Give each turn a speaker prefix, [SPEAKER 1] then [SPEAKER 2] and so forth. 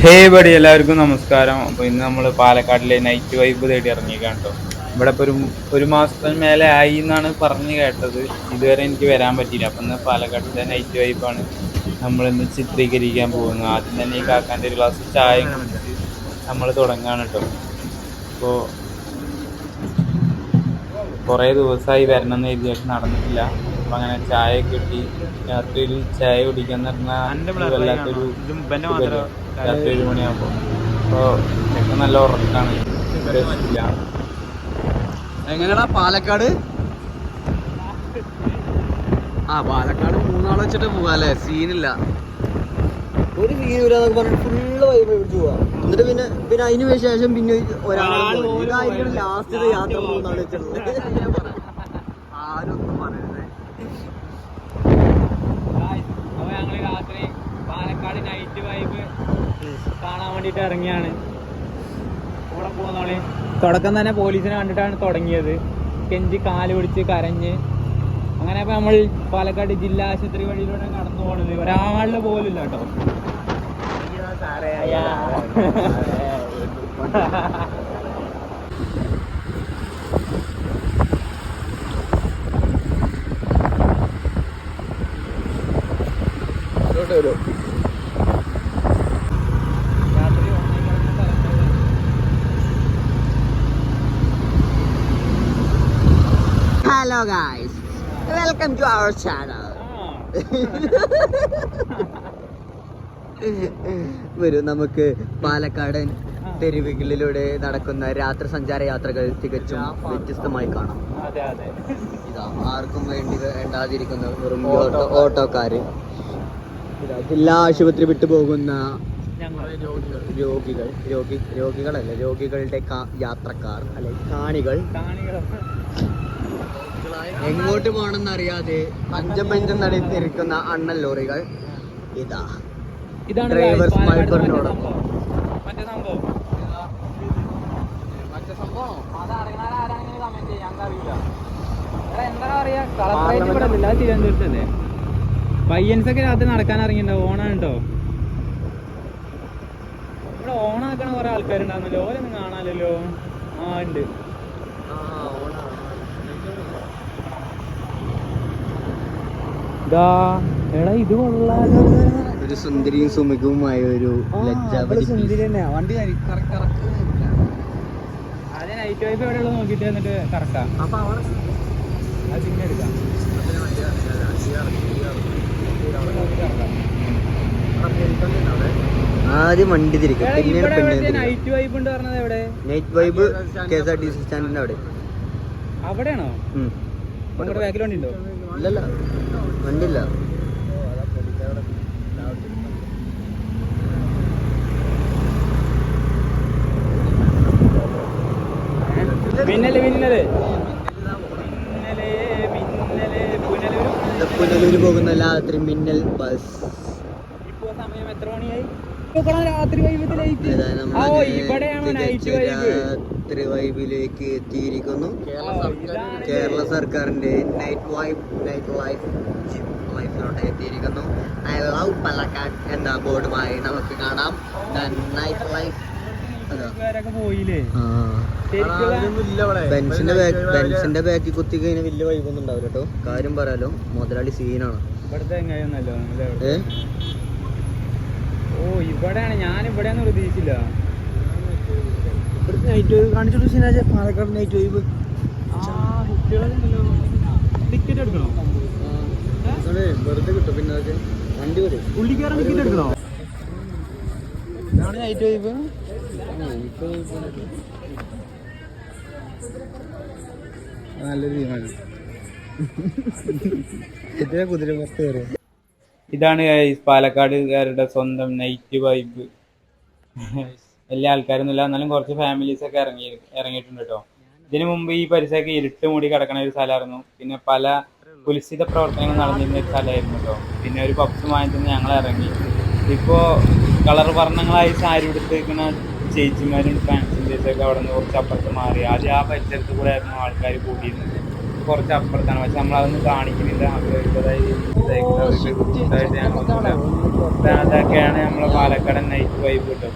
[SPEAKER 1] ഹേ ബടി എല്ലാവർക്കും നമസ്കാരം. അപ്പോൾ ഇന്ന് നമ്മൾ പാലക്കാടിലെ നൈറ്റ് വൈബ് തേടി ഇറങ്ങിയേക്കാണ് കേട്ടോ. ഇവിടെ ഇപ്പോൾ ഒരു മാസത്തിന് മേലെ ആയി എന്നാണ് പറഞ്ഞു കേട്ടത്. ഇതുവരെ എനിക്ക് വരാൻ പറ്റിയില്ല. അപ്പം ഇന്ന് പാലക്കാടിലെ നൈറ്റ് വൈബാണ് നമ്മളിന്ന് ചിത്രീകരിക്കാൻ പോകുന്നത്. ആദ്യം തന്നെ ഈ കാക്കാൻ്റെ ഒരു ഗ്ലാസ് ചായ കുടിച്ച് നമ്മൾ തുടങ്ങുകയാണ് കേട്ടോ. അപ്പോൾ കുറേ ദിവസമായി വരണം എന്ന് എഴുതി പക്ഷെ നടന്നിട്ടില്ല. അപ്പം അങ്ങനെ ചായ കിട്ടി. രാത്രി ഒരു ചായ കുടിക്കാന്ന് പറഞ്ഞാൽ വല്ലാത്തൊരു രാത്രി 1 മണിയാകുമ്പോൾ. അപ്പോൾ ഒക്കെ നല്ല ഉറക്കാണ്. രസമില്ല.
[SPEAKER 2] എങ്ങനെയാ പാലക്കാട്? പാലക്കാട് 3 നാൾ വെച്ചിട്ട് പോവാല്ലേ? സീനില്ല, ഒരു സീനില്ലാന്നൊക്കെ പറഞ്ഞിട്ട് ഫുള്ള് വൈബ് പിടിച്ച് പോവാ. എന്നിട്ട് പിന്നെ അതിന് ശേഷം പിന്നെ ഒരാളായിരിക്കും ലാസ്റ്റ് യാത്ര 3 നാൾ വെച്ചിട്ടുള്ളത്. ആരൊന്നും പറയരുത്.
[SPEAKER 3] അപ്പോൾ ഞങ്ങൾ രാത്രി പാലക്കാട് നൈറ്റ് വൈബ് കാണാൻ വേണ്ടിയിട്ട് ഇറങ്ങിയാണ്. കൂടെ പോകുന്നോളി. തുടക്കം തന്നെ പോലീസിനെ കണ്ടിട്ടാണ് തുടങ്ങിയത്. കെഞ്ചി കാല് പിടിച്ച് കരഞ്ഞ് അങ്ങനെ. അപ്പോൾ നമ്മൾ പാലക്കാട് ജില്ലാ ആശുപത്രി വഴിയിലൂടെ കടന്നു പോകണത്. ഒരാളിൽ പോലും ഇല്ല കേട്ടോ.
[SPEAKER 2] Hello guys, welcome to our channel. വരൂ, നമുക്ക് പാലക്കാടൻ തെരുവുകളിലൂടെ നടക്കുന്ന രാത്രി സഞ്ചാര യാത്രകൾ തികച്ചും വ്യത്യസ്തമായി കാണാം. ഇതാ ആർക്കും വേണ്ടാതിരിക്കുന്ന വെറും ഓട്ടോക്കാര്, ജില്ലാ ആശുപത്രി വിട്ടു പോകുന്ന രോഗികളല്ല, രോഗികളുടെ യാത്രക്കാർ അല്ലെ കാണികൾ. എങ്ങോട്ട് പോകണമെന്ന് അറിയാതെ പഞ്ചം നടത്തിയിരിക്കുന്ന അണ്ണൻ ലോറികൾ. ഇതാണ് ഡ്രൈവേഴ്സ് മൈക്കറിനോടൊപ്പം
[SPEAKER 3] മറ്റേ സംഭവം എന്താ പറയാ, തിരുവനന്തപുരത്തല്ലേ പയ്യൻസൊക്കെ രാത്രി നടക്കാൻ ഇറങ്ങിയിട്ടുണ്ടോ? ഓണാണ് കേട്ടോ. ഇവിടെ ഓണാക്കണ കുറെ ആൾക്കാരുണ്ടാവുന്നല്ലോ. ഓരൊന്നും കാണാനല്ലോ. ഉണ്ട്. ഇത് കൊള്ളാലോ.
[SPEAKER 2] ഒരു സുന്ദരിയും സുമുഖവുമായ ഒരു സുന്ദരി തന്നെയാ. വണ്ടി
[SPEAKER 3] അതെ, നൈറ്റ് വൈഫ് എവിടെയുള്ള നോക്കിയിട്ട് എന്നിട്ട് കറക്കാം.
[SPEAKER 2] അപ്പൊ അവിടെ
[SPEAKER 3] പിന്നെ എടുക്കാം.
[SPEAKER 2] ആദ്യം വണ്ടി തിരിക്കും.
[SPEAKER 3] നൈറ്റ് വൈബ് ഉണ്ട് പറഞ്ഞത് എവിടെ?
[SPEAKER 2] നൈറ്റ് വൈബ് KSRTC സ്റ്റാൻഡിന്റെ അവിടെ.
[SPEAKER 3] അവിടെയാണോ? നിങ്ങളുടെ ബാക്കിൽ വണ്ടി ഉണ്ടോ?
[SPEAKER 2] ഇല്ലല്ല, വണ്ടിയില്ല. പുനലൂര് പോകുന്ന രാത്രി മിന്നൽ ബസ്.
[SPEAKER 3] ഇപ്പോ സമയം എത്ര മണിയായി? രാത്രി
[SPEAKER 2] രാത്രി വൈബിലേക്ക് എത്തിയിരിക്കുന്നു. കേരള സർക്കാരിന്റെ നൈറ്റ് ലൈഫിലോട്ട് എത്തിയിരിക്കുന്നു. ഐ ലവ് പാലക്കാട് എന്ന ബോർഡുമായി നമുക്ക് കാണാം. നൈറ്റ് ലൈഫ്
[SPEAKER 3] പോയില്ലേ?
[SPEAKER 2] ബെൻസിന്റെ ബാക്കി കുത്തി കഴിഞ്ഞാൽ വലിയ വൈബൊന്നും ഉണ്ടാവില്ല കേട്ടോ. കാര്യം പറയാലോ, മുതലാളി സീനാണ്.
[SPEAKER 3] ഇവിടെയാണ്. ഞാൻ ഇവിടെയൊന്നും പ്രതീക്ഷിച്ചില്ല.
[SPEAKER 2] നൈറ്റ് വൈബ് കാണിച്ചോളൂ Sinaj. Palakkad night vibe.
[SPEAKER 3] Ticket എടുക്കണോ?
[SPEAKER 2] വെറുതെ കിട്ടും. പിന്നെ വണ്ടി വരും.
[SPEAKER 3] ഉള്ളിക്കാരൻ ടിക്കറ്റ് എടുക്കണോ?
[SPEAKER 2] നൈറ്റ് വൈബ് നല്ലൊരു തീരുമാനം. കുതിരപ്പുറത്ത് കയറും.
[SPEAKER 1] ഇതാണ് പാലക്കാടുകാരുടെ സ്വന്തം നൈറ്റ് വൈബ്. വലിയ ആൾക്കാരൊന്നുമില്ല, എന്നാലും കുറച്ച് ഫാമിലീസൊക്കെ ഇറങ്ങിയിട്ടുണ്ട് കേട്ടോ. ഇതിനു മുമ്പ് ഈ പരിസരമൊക്കെ ഇരുട്ട് മൂടി കിടക്കുന്ന ഒരു സ്ഥലമായിരുന്നു. പിന്നെ പല കുൽസിത പ്രവർത്തനങ്ങൾ നടന്നിരുന്ന ഒരു സ്ഥലമായിരുന്നു കേട്ടോ. പിന്നെ ഒരു പപ്സ് വാങ്ങിച്ചിട്ട് ഞങ്ങൾ ഇറങ്ങി. ഇപ്പോൾ കളർ വർണ്ണങ്ങളായി സാരി എടുത്തിരിക്കുന്ന ചേച്ചിമാരും ട്രാൻസ്ജെൻഡേഴ്സൊക്കെ അവിടെ നിന്ന് കുറച്ച് അപ്പുറത്ത് മാറി. ആദ്യം ആ പരിസരത്ത് കൂടെ ആയിരുന്നു ആൾക്കാർ കൂടിയിരുന്നത്. കുറച്ച് അപ്പുറത്താണ്. പക്ഷെ നമ്മളതൊന്നും കാണിക്കുന്നില്ല. അതൊക്കെയാണ് നമ്മളെ പാലക്കാടൻ നൈറ്റ് വൈബ് കിട്ടും.